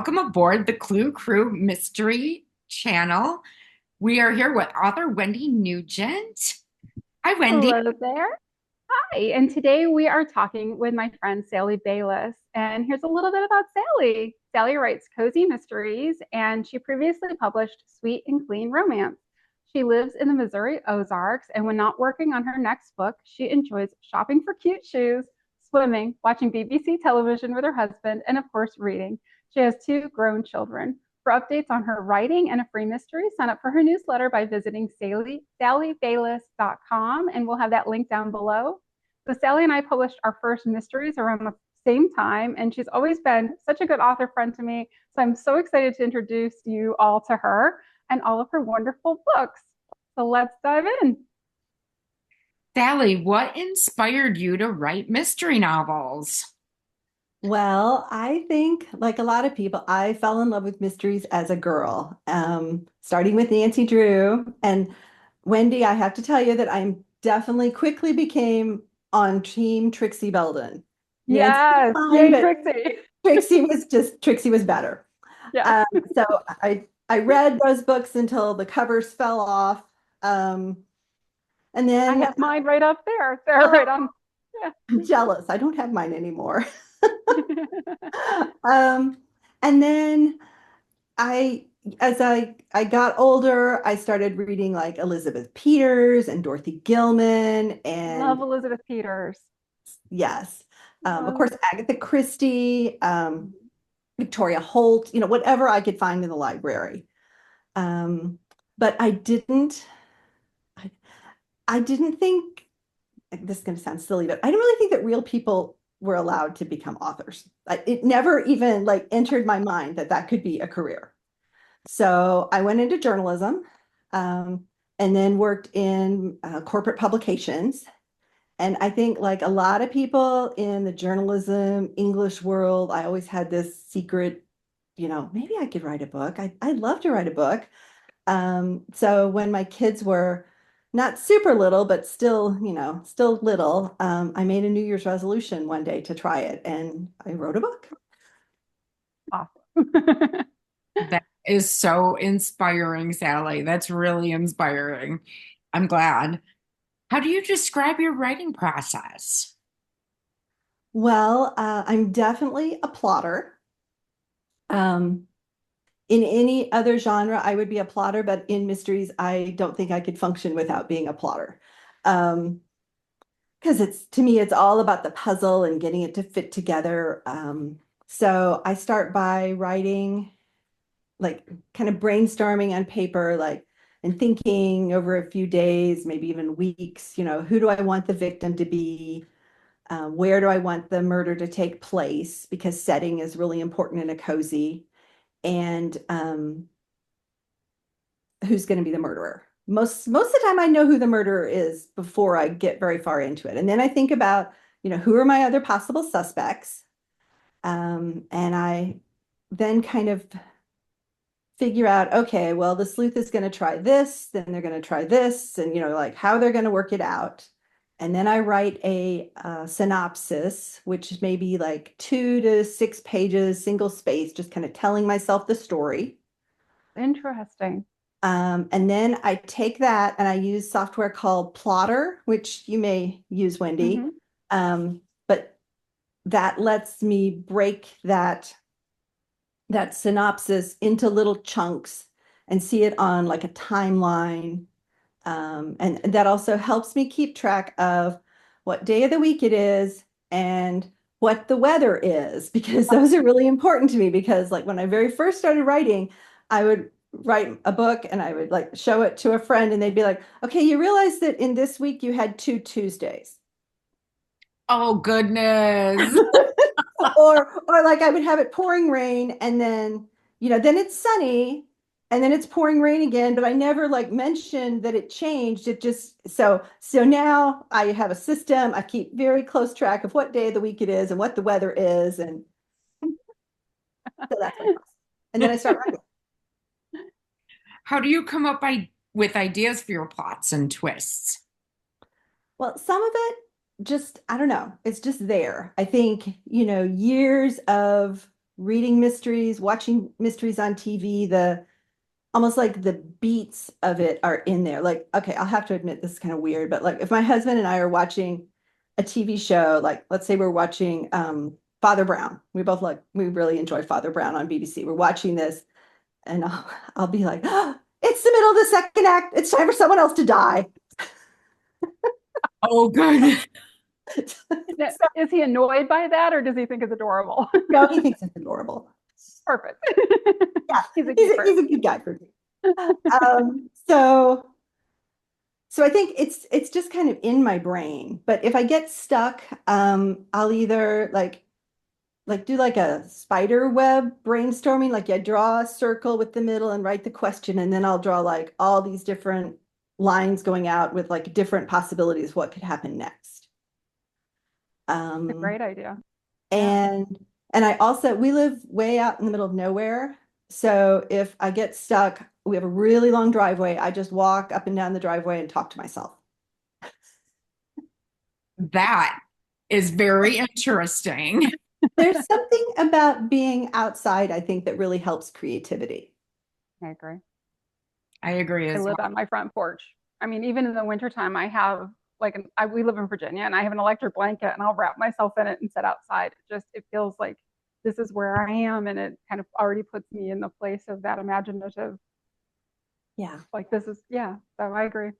Welcome aboard the Clue Crew Mystery Channel. We are here with author Wendy Nugent. Hi, Wendy. Hello there. Hi. And today we are talking with my friend Sally Bayless. And here's a little bit about Sally. Sally writes cozy mysteries, and she previously published Sweet and Clean Romance. She lives in the Missouri Ozarks, and when not working on her next book, she enjoys shopping for cute shoes, swimming, watching BBC television with her husband, and of course, reading. She has two grown children. For updates on her writing and a free mystery, sign up for her newsletter by visiting sallybayless.com, and we'll have that link down below. So Sally and I published our first mysteries around the same time, and she's always been such a good author friend to me. So I'm so excited to introduce you all to her and all of her wonderful books. So let's dive in. Sally, what inspired you to write mystery novels? Well, I think, like a lot of people, I fell in love with mysteries as a girl, starting with Nancy Drew. And Wendy, I have to tell you that I definitely quickly became on Team Trixie Belden. Nancy was Yes, fine, yay, but Trixie. Trixie was better. Yes, So I read those books until the covers fell off. Um, and I then have mine right up there. They're oh, right on. I'm jealous. I don't have mine anymore. Yeah. Um, and then I as I got older, I started reading like Elizabeth Peters and Dorothy Gilman Love and Elizabeth Peters. yes, of Love. course Agatha Christie, Victoria Holt, whatever I could find in the library. Um, but I, I didn't think this is going to sound silly, but I didn't really think that real people were allowed to become authors. It never even like entered my mind that that could be a career. So I went into journalism, and then worked in corporate publications. And I think, like a lot of people in the journalism English world, I always had this secret, maybe I could write a book. I'd love to write a book. So when my kids were not super little, but still, still little, I made a New Year's resolution one day to try it, and I wrote a book. Awesome. That is so inspiring, Sally. That's really inspiring. I'm glad. How do you describe your writing process? Well, I'm definitely a plotter. Um, in any other genre, I would be a plotter, but in mysteries, I don't think I could function without being a plotter. Um, because it's to me, it's all about the puzzle and getting it to fit together. So I start by writing, like kind of brainstorming on paper, like and thinking over a few days, maybe even weeks, who do I want the victim to be? Where do I want the murder to take place? Because setting is really important in a cozy. And who's going to be the murderer? Most of the time, I know who the murderer is before I get very far into it. And then I think about, who are my other possible suspects? And I then kind of figure out, okay, well, the sleuth is going to try this, then they're going to try this, and like how they're going to work it out. And then I write a synopsis, which may be like 2 to 6 pages, single space, just kind of telling myself the story. Interesting. And then I take that and I use software called Plotter, which you may use, Wendy. Hmm. But that lets me break that synopsis into little chunks and see it on like a timeline. And that also helps me keep track of what day of the week it is and what the weather is, because those are really important to me. Because, like, when I very first started writing, I would write a book and I would like show it to a friend, and they'd be like, okay, you realize that in this week you had two Tuesdays. Oh, goodness. Or like I would have it pouring rain, and then then it's sunny, and then it's pouring rain again, but I never like mentioned that it changed. It just so now I have a system. I keep very close track of what day of the week it is and what the weather is, and so that's my process. And then I start writing. How do you come up with ideas for your plots and twists? Well, some of it just, I don't know, it's just there. I think, years of reading mysteries, watching mysteries on TV, the almost like the beats of it are in there. Like, okay, I'll have to admit this is kind of weird, but like if my husband and I are watching a TV show, like let's say we're watching Father Brown. We really enjoy Father Brown on BBC. We're watching this and I'll be like, oh, it's the middle of the second act. It's time for someone else to die. Oh, good. Is he annoyed by that or does he think it's adorable? No, he thinks it's adorable. Perfect. Yeah, He's a keeper. he's a good guy for me. So I think it's just kind of in my brain. But if I get stuck, I'll either like do like a spider web brainstorming, like I draw a circle with the middle and write the question, and then I'll draw like all these different lines going out with like different possibilities what could happen next. A great idea. And I also we live way out in the middle of nowhere. So if I get stuck, we have a really long driveway. I just walk up and down the driveway and talk to myself. That is very interesting. There's something about being outside, I think, that really helps creativity. I agree. I agree I as live well. on my front porch. I mean, even in the wintertime, I have we live in Virginia and I have an electric blanket and I'll wrap myself in it and sit outside. It feels like this is where I am. And it kind of already puts me in the place of that imaginative. Yeah. Like this is, yeah. So I agree.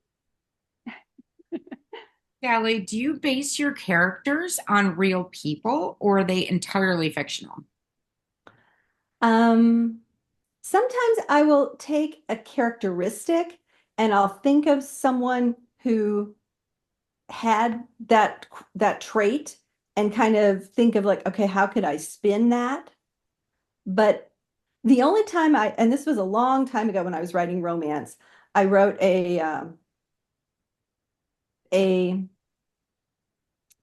Sally, do you base your characters on real people or are they entirely fictional? Um, Sometimes I will take a characteristic and I'll think of someone who had that trait and kind of think of like, okay, how could I spin that? But the only time and this was a long time ago when I was writing romance, I wrote a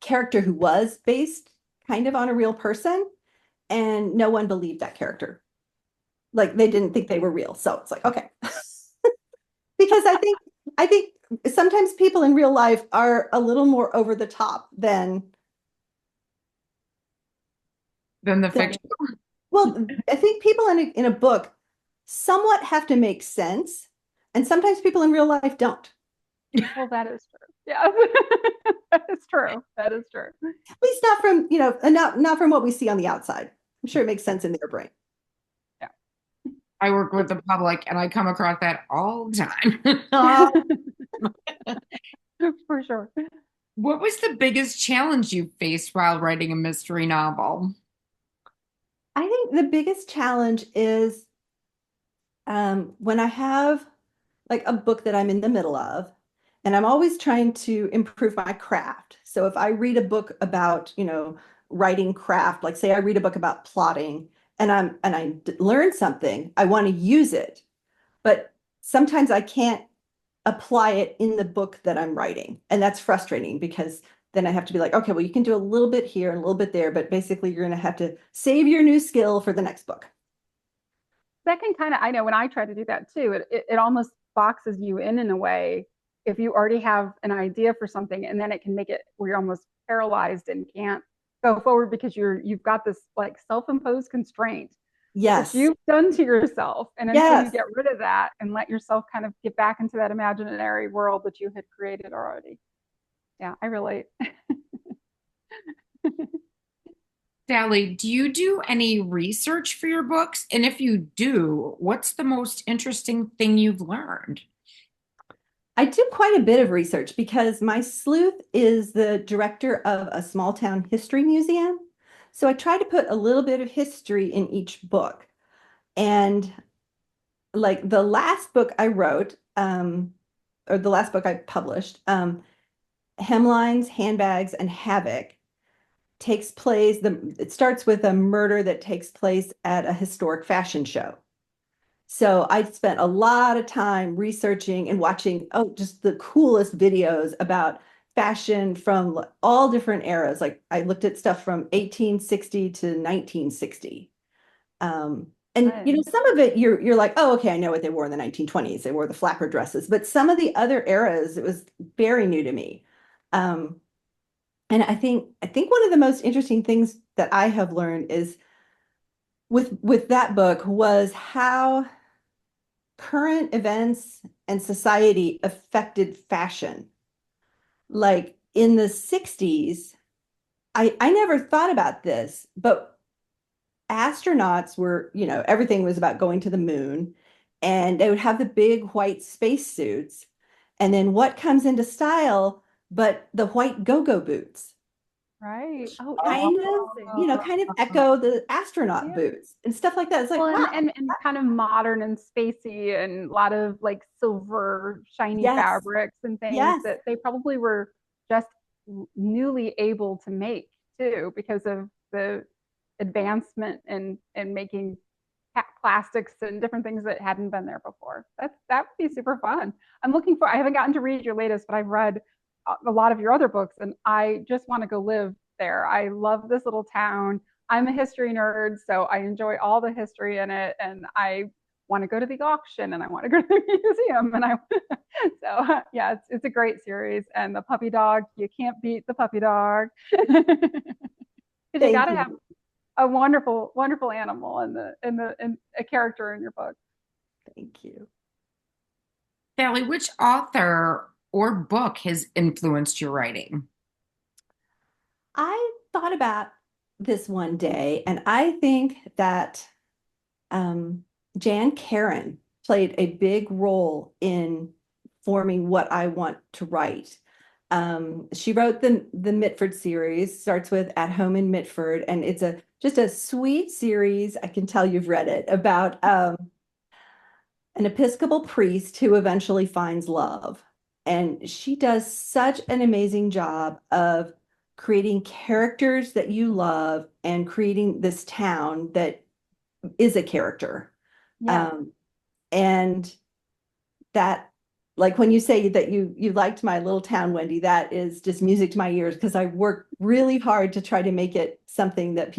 character who was based kind of on a real person, and no one believed that character. Like they didn't think they were real. So it's like, okay. Because I think sometimes people in real life are a little more over the top Than the than fiction? well, I think people in a book somewhat have to make sense, and sometimes people in real life don't. Well, that is true. Yeah. That is true. That is true. At least not from, not from what we see on the outside. I'm sure it makes sense in their brain. Yeah. I work with the public and I come across that all the time. For sure. What was the biggest challenge you faced while writing a mystery novel? I think the biggest challenge is when I have like a book that I'm in the middle of, and I'm always trying to improve my craft. So if I read a book about, writing craft, like say I read a book about plotting and I learn something, I want to use it, but sometimes I can't apply it in the book that I'm writing. And that's frustrating because then I have to be like, okay, well, you can do a little bit here and a little bit there, but basically you're going to have to save your new skill for the next book. That can kind of, I know when I try to do that too, it almost boxes you in a way if you already have an idea for something and then it can make it where you're almost paralyzed and can't go forward because you've got this like self-imposed constraint that Yes. you've done to yourself. And until you Yes. get rid of that and let yourself kind of get back into that imaginary world that you had created already. Yeah, I relate. Sally, do you do any research for your books? And if you do, what's the most interesting thing you've learned? I do quite a bit of research because my sleuth is the director of a small town history museum. So I try to put a little bit of history in each book. And like the last book I wrote, or the last book I published, Hemlines, Handbags, and Havoc it starts with a murder that takes place at a historic fashion show. So I spent a lot of time researching and watching, just the coolest videos about fashion from all different eras. Like I looked at stuff from 1860 to 1960. And some of it you're like, oh, okay, I know what they wore in the 1920s. They wore the flapper dresses. But some of the other eras, it was very new to me. And I think one of the most interesting things that I have learned is with that book was how current events and society affected fashion. Like in the 60s, I never thought about this, but astronauts were, everything was about going to the moon, and they would have the big white spacesuits. And then what comes into style but the white go-go boots? Right. Oh, Kind of, interesting. kind of echo the astronaut Yeah. boots and stuff like that. It's Well, like, wow, and kind of modern and spacey and a lot of like silver shiny yes, fabrics and things yes, that they probably were just newly able to make too because of the advancement in making plastics and different things that hadn't been there before. That would be super fun. I'm looking for. I haven't gotten to read your latest, but I've read a lot of your other books, and I just want to go live there. I love this little town. I'm a history nerd, so I enjoy all the history in it, and I want to go to the auction and I want to go to the museum and I so yeah, it's a great series, and the puppy dog, you can't beat the puppy dog. Because you got thank to have you, a wonderful, wonderful animal in a character in your book. thank you. Sally, which author or book has influenced your writing? I thought about this one day, and I think that um, Jan Karen played a big role in forming what I want to write. She wrote the Mitford series, starts with At Home in Mitford, and it's a just a sweet series. I can tell you've read it about an Episcopal priest who eventually finds love. And she does such an amazing job of creating characters that you love and creating this town that is a character. Yes. Um, and that, like when you say that you liked my little town, Wendy, that is just music to my ears because I worked really hard to try to make it something that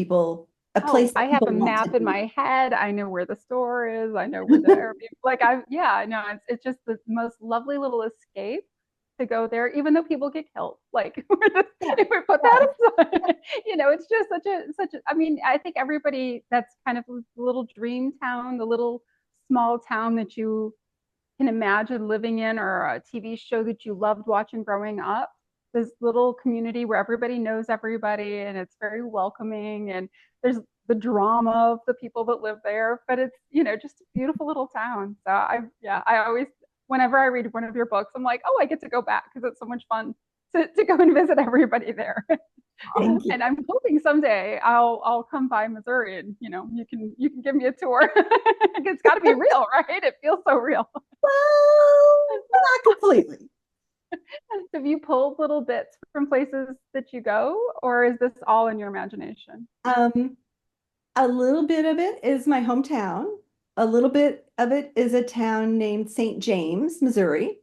a place Oh, I that have people a want to map in be. my head. I know where the store is. I know where the Airbnb. Like I, yeah, no, it's just the most lovely little escape to go there, even though people get killed. Like we're just, Yeah, if we put yeah, that aside, it's just such a. I mean, I think everybody that's kind of the little dream town, the little small town that you can imagine living in, or a TV show that you loved watching growing up. This little community where everybody knows everybody and it's very welcoming, and there's the drama of the people that live there, but it's, just a beautiful little town. So I always, whenever I read one of your books, I'm like, oh, I get to go back because it's so much fun to go and visit everybody there. thank you. And I'm hoping someday I'll come by Missouri and you can give me a tour. It's got to be real, right? It feels so real. Well, not completely. Have you pulled little bits from places that you go, or is this all in your imagination? Um, a little bit of it is my hometown. A little bit of it is a town named St. James, Missouri.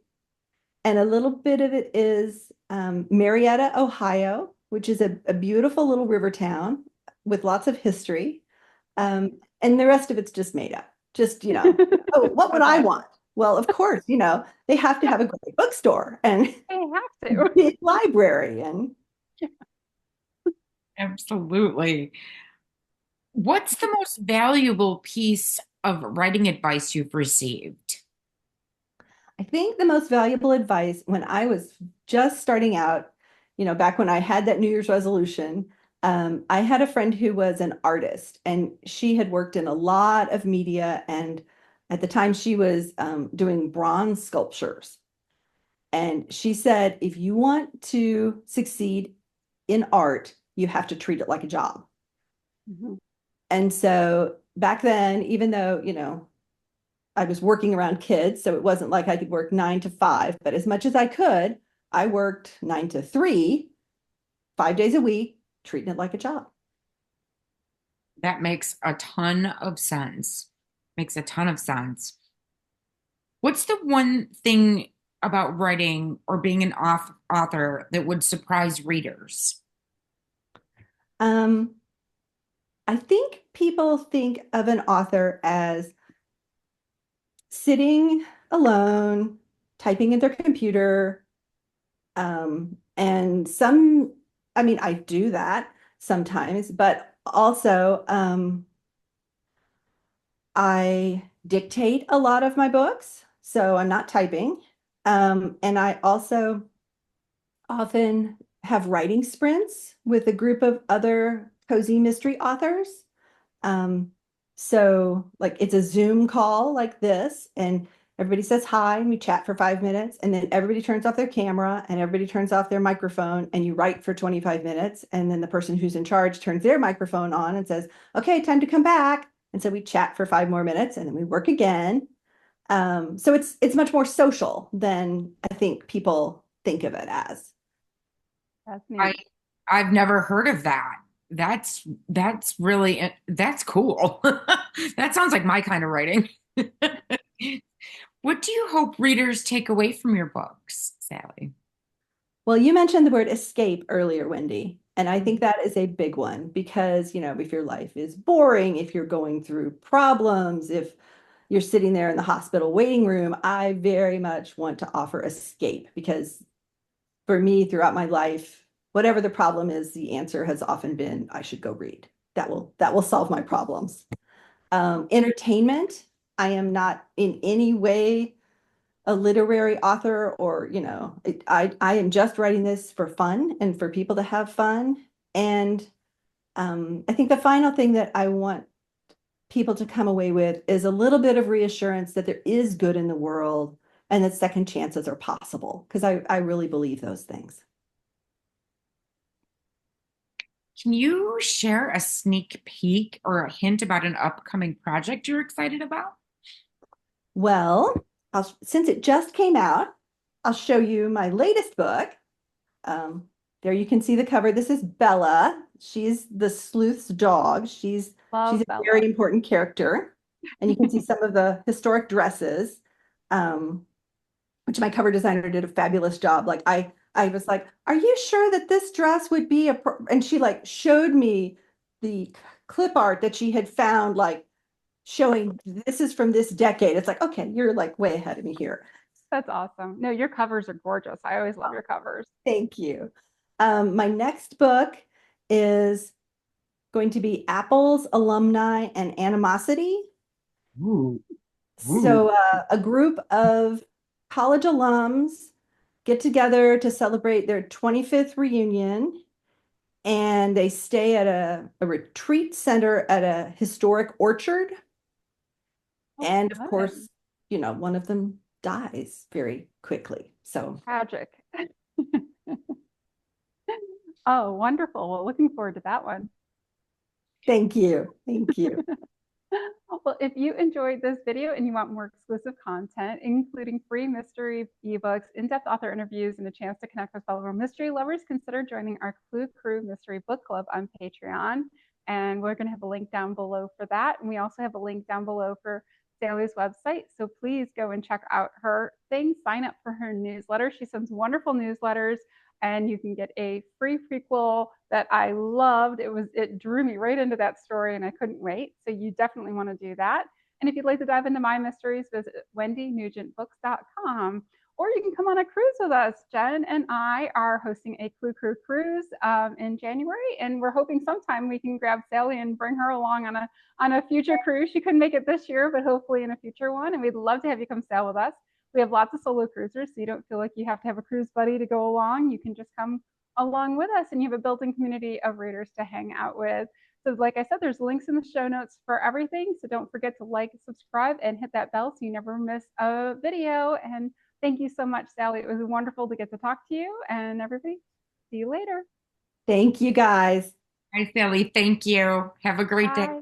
And a little bit of it is Marietta, Ohio, which is a beautiful little river town with lots of history. And the rest of it's just made up. Just, oh, what would I Okay. want? Well, of course, they have to Yeah, have a great bookstore and they have to. big library. And Absolutely. What's the most valuable piece of writing advice you've received? I think the most valuable advice when I was just starting out, back when I had that New Year's resolution, I had a friend who was an artist and she had worked in a lot of media. And at the time, she was doing bronze sculptures. And she said, if you want to succeed in art, you have to treat it like a job. Mhm. And so back then, even though, I was working around kids, so it wasn't like I could work 9 to 5, but as much as I could, I worked 9 to 3, 5 days a week, treating it like a job. That makes a ton of sense. Makes a ton of sense. What's the one thing about writing or being an author that would surprise readers? Um, I think people think of an author as sitting alone, typing in their computer, and I mean, I do that sometimes, but also, I dictate a lot of my books, so I'm not typing. And I also often have writing sprints with a group of other cozy mystery authors. Um, so like it's a Zoom call like this, and everybody says hi, and we chat for 5 minutes, and then everybody turns off their camera and everybody turns off their microphone, and you write for 25 minutes, and then the person who's in charge turns their microphone on and says, "Okay, time to come back." And so we chat for 5 more minutes, and then we work again. So it's much more social than I think people think of it as. That's I neat. I've never heard of that. That's really that's cool. That sounds like my kind of writing. What do you hope readers take away from your books, Sally? Well, you mentioned the word escape earlier, Wendy, and I think that is a big one because, if your life is boring, if you're going through problems, if you're sitting there in the hospital waiting room, I very much want to offer escape because for me, throughout my life, whatever the problem is, the answer has often been I should go read. That will solve my problems. Entertainment, I am not in any way a literary author or, I am just writing this for fun and for people to have fun. And I think the final thing that I want people to come away with is a little bit of reassurance that there is good in the world and that second chances are possible, because I really believe those things. Can you share a sneak peek or a hint about an upcoming project you're excited about? Well, since it just came out, I'll show you my latest book. Um, there you can see the cover. This is Bella. She's the sleuth's dog. She's Love a very Bella. important character. And you can see some of the historic dresses, um, which my cover designer did a fabulous job. Like I was like, "Are you sure that this dress would be And she like showed me the clip art that she had found, like showing this is from this decade. It's like, okay, you're like way ahead of me here. That's awesome. No, your covers are gorgeous. I always love Oh, your covers. thank you. My next book is going to be Apple's Alumni and Animosity. Ooh, ooh. So, a group of college alums get together to celebrate their 25th reunion, and they stay at a retreat center at a historic orchard. Oh, And of fun. course, one of them dies very quickly. So, Tragic. Oh, wonderful. Well, looking forward to that one. thank you. Thank you. Well, if you enjoyed this video and you want more exclusive content, including free mystery ebooks, in-depth author interviews, and a chance to connect with fellow mystery lovers, consider joining our Clue Crew Mystery Book Club on Patreon. And we're going to have a link down below for that. And we also have a link down below for Sally's website. So please go and check out her thing. Sign up for her newsletter. She sends wonderful newsletters, and you can get a free prequel that I loved. It drew me right into that story and I couldn't wait. So you definitely want to do that. And if you'd like to dive into my mysteries, visit wendynugentbooks.com. Or you can come on a cruise with us. Jen and I are hosting a Clue Crew cruise in January, and we're hoping sometime we can grab Sally and bring her along on a future cruise. She couldn't make it this year, but hopefully in a future one. And we'd love to have you come sail with us. We have lots of solo cruisers, so you don't feel like you have to have a cruise buddy to go along. You can just come along with us, and you have a built-in community of readers to hang out with. So like I said, there's links in the show notes for everything. So don't forget to like, subscribe, and hit that bell so you never miss a video. And thank you so much, Sally. It was wonderful to get to talk to you. And everybody, see you later. Thank you guys. Hi, Sally. Thank you. Have a great day. Bye.